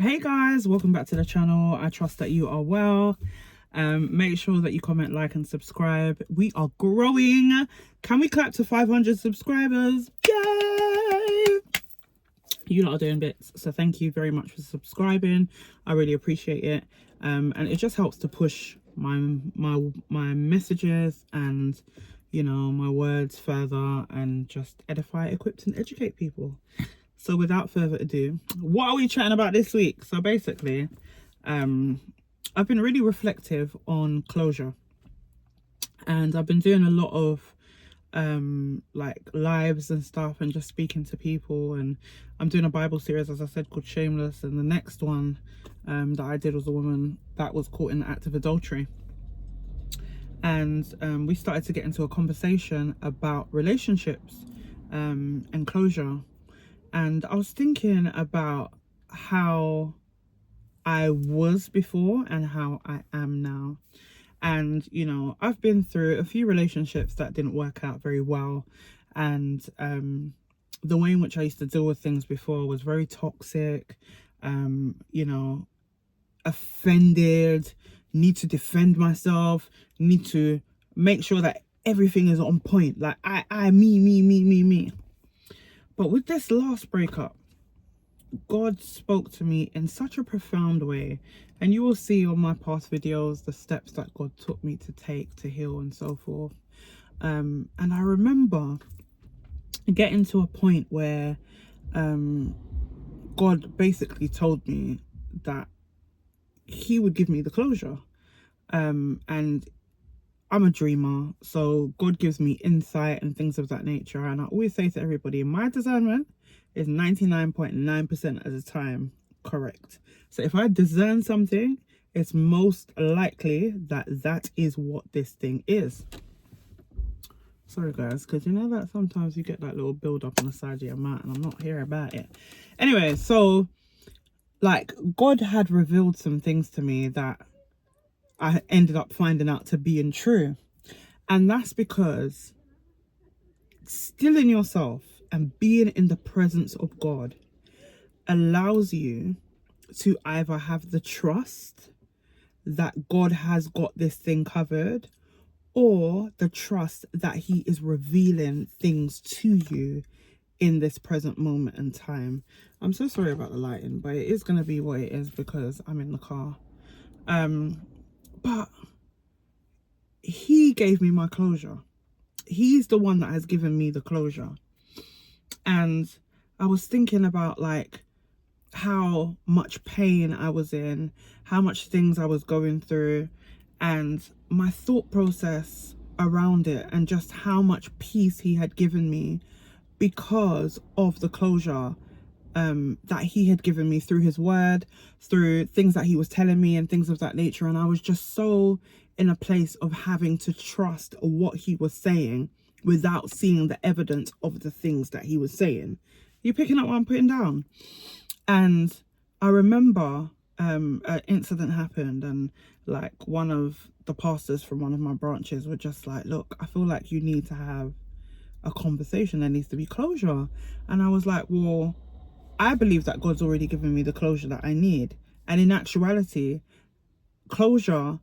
Hey guys, welcome back to the channel. I trust that you are well. Make sure that you comment, like and subscribe. We are growing. Can we clap to 500 subscribers? Yay! You lot are doing bits, so thank you very much for subscribing. I really appreciate it. And it just helps to push my messages and my words further, and just edify, equip and educate people. So without further ado, what are we chatting about this week? So basically, I've been really reflective on closure, and I've been doing a lot of like lives and stuff, and just speaking to people. And I'm doing a Bible series, as I said, called Shameless, and the next one that I did was a woman that was caught in the act of adultery. And we started to get into a conversation about relationships and closure. And I was thinking about how I was before and how I am now. And, I've been through a few relationships that didn't work out very well. And the way in which I used to deal with things before was very toxic, offended, need to defend myself, need to make sure that everything is on point. Like me. But with this last breakup, God spoke to me in such a profound way. And you will see on my past videos the steps that God took me to take to heal and so forth. And I remember getting to a point where God basically told me that he would give me the closure. And I'm a dreamer, so God gives me insight and things of that nature. And I always say to everybody, my discernment is 99.9% of the time correct. So if I discern something, it's most likely that that is what this thing is. Sorry guys, because you know that sometimes you get that little build up on the side of your mouth, and I'm not here about it. Anyway, so like God had revealed some things to me that I ended up finding out to being true. And that's because stilling yourself and being in the presence of God allows you to either have the trust that God has got this thing covered, or the trust that he is revealing things to you in this present moment in time. I'm so sorry about the lighting, but it is going to be what it is because I'm in the car. But he gave me my closure. He's the one that has given me the closure. And I was thinking about like how much pain I was in, how much things I was going through, and my thought process around it, and just how much peace he had given me because of the closure that he had given me through his word, through things that he was telling me and things of that nature. And I was just so in a place of having to trust what he was saying without seeing the evidence of the things that he was saying. You picking up what I'm putting down? And I remember an incident happened, and like one of the pastors from one of my branches were just like, look, I feel like you need to have a conversation. There needs to be closure. And I was like, well, I believe that God's already given me the closure that I need. And in actuality, closure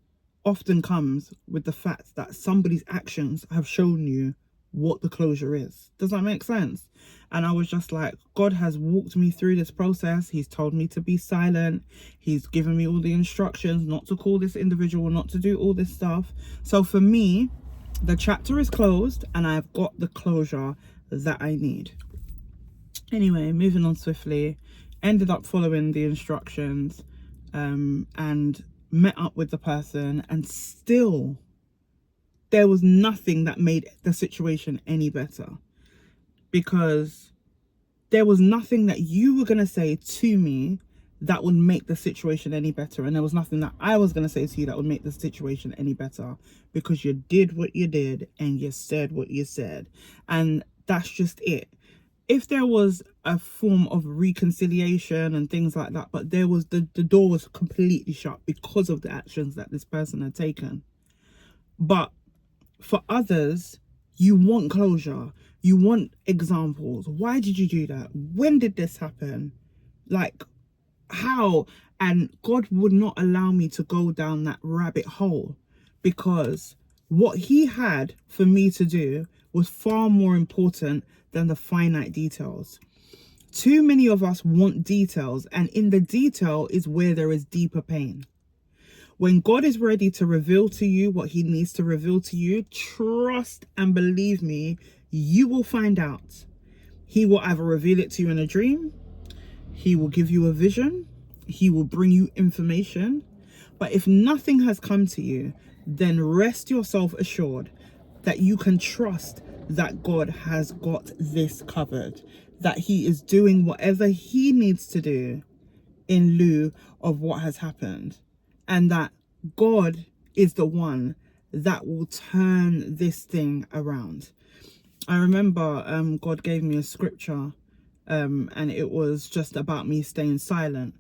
often comes with the fact that somebody's actions have shown you what the closure is. Does that make sense? And I was just like, God has walked me through this process. He's told me to be silent. He's given me all the instructions not to call this individual, not to do all this stuff. So for me, the chapter is closed and I've got the closure that I need. Anyway, moving on swiftly, ended up following the instructions and met up with the person, and still there was nothing that made the situation any better, because there was nothing that you were going to say to me that would make the situation any better, and there was nothing that I was going to say to you that would make the situation any better, because you did what you did and you said what you said. And that's just it. If there was a form of reconciliation and things like that, but there was the door was completely shut because of the actions that this person had taken. But for others, you want closure, you want examples. Why did you do that? When did this happen? Like, how? And God would not allow me to go down that rabbit hole, because what he had for me to do was far more important than the finite details. Too many of us want details, and in the detail is where there is deeper pain. When God is ready to reveal to you what he needs to reveal to you, trust and believe me, you will find out. He will either reveal it to you in a dream, he will give you a vision, he will bring you information. But if nothing has come to you, then rest yourself assured that you can trust that God has got this covered, that he is doing whatever he needs to do in lieu of what has happened, and that God is the one that will turn this thing around. I remember God gave me a scripture, and it was just about me staying silent.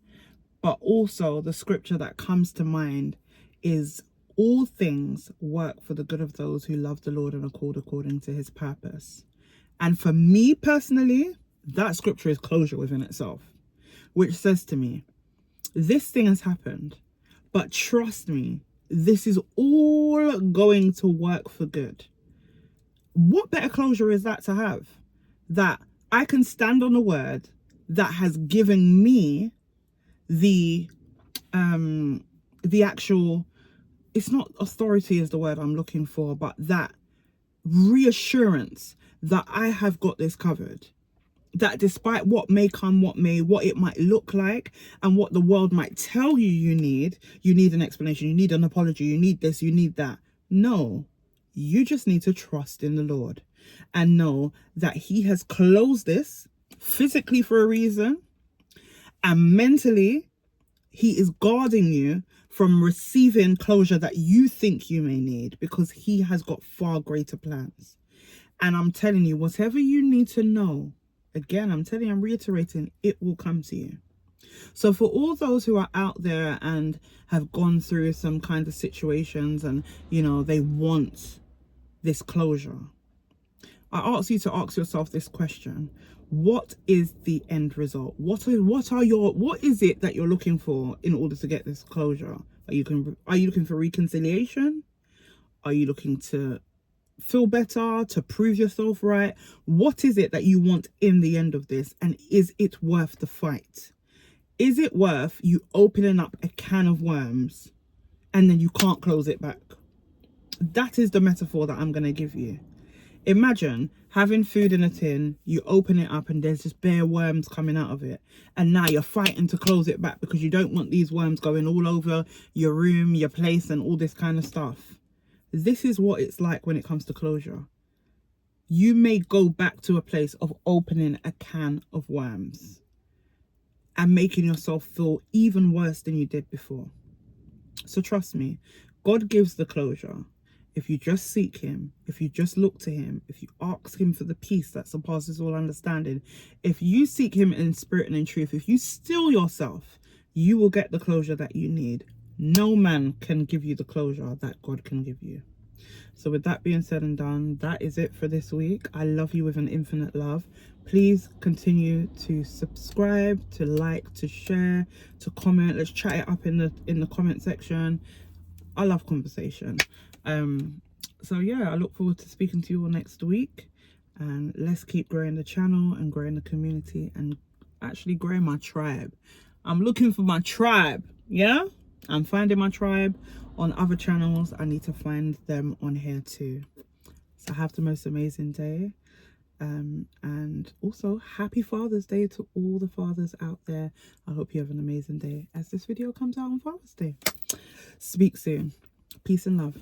But also the scripture that comes to mind is, all things work for the good of those who love the Lord and are called according to his purpose. And for me personally, that scripture is closure within itself, which says to me, this thing has happened, but trust me, this is all going to work for good. What better closure is that to have? That I can stand on a word that has given me the actual, it's not authority is the word I'm looking for, but that reassurance that I have got this covered. That despite what may come, what it might look like, and what the world might tell you you need an explanation, you need an apology, you need this, you need that. No, you just need to trust in the Lord and know that he has closed this physically for a reason, and mentally he is guarding you from receiving closure that you think you may need, because he has got far greater plans. And I'm telling you, whatever you need to know, again, I'm reiterating, it will come to you. So for all those who are out there and have gone through some kind of situations and, they want this closure, I ask you to ask yourself this question. What is the end result? What is it that you're looking for in order to get this closure? Are you looking for reconciliation? Are you looking to feel better, to prove yourself right? What is it that you want in the end of this? And is it worth the fight? Is it worth you opening up a can of worms and then you can't close it back? That is the metaphor that I'm going to give you. Imagine having food in a tin, you open it up and there's just bare worms coming out of it. And now you're fighting to close it back because you don't want these worms going all over your room, your place, and all this kind of stuff. This is what it's like when it comes to closure. You may go back to a place of opening a can of worms and making yourself feel even worse than you did before. So trust me, God gives the closure. If you just seek him, if you just look to him, if you ask him for the peace that surpasses all understanding, if you seek him in spirit and in truth, if you still yourself, you will get the closure that you need. No man can give you the closure that God can give you. So with that being said and done, that is it for this week. I love you with an infinite love. Please continue to subscribe, to like, to share, to comment. Let's chat it up in the comment section. I love conversation. So yeah, I look forward to speaking to you all next week, and let's keep growing the channel and growing the community and actually growing my tribe. I'm looking for my tribe. Yeah, I'm finding my tribe on other channels. I need to find them on here too. So have the most amazing day, and also happy Father's Day to all the fathers out there. I hope you have an amazing day as this video comes out on Father's Day. Speak soon. Peace and love.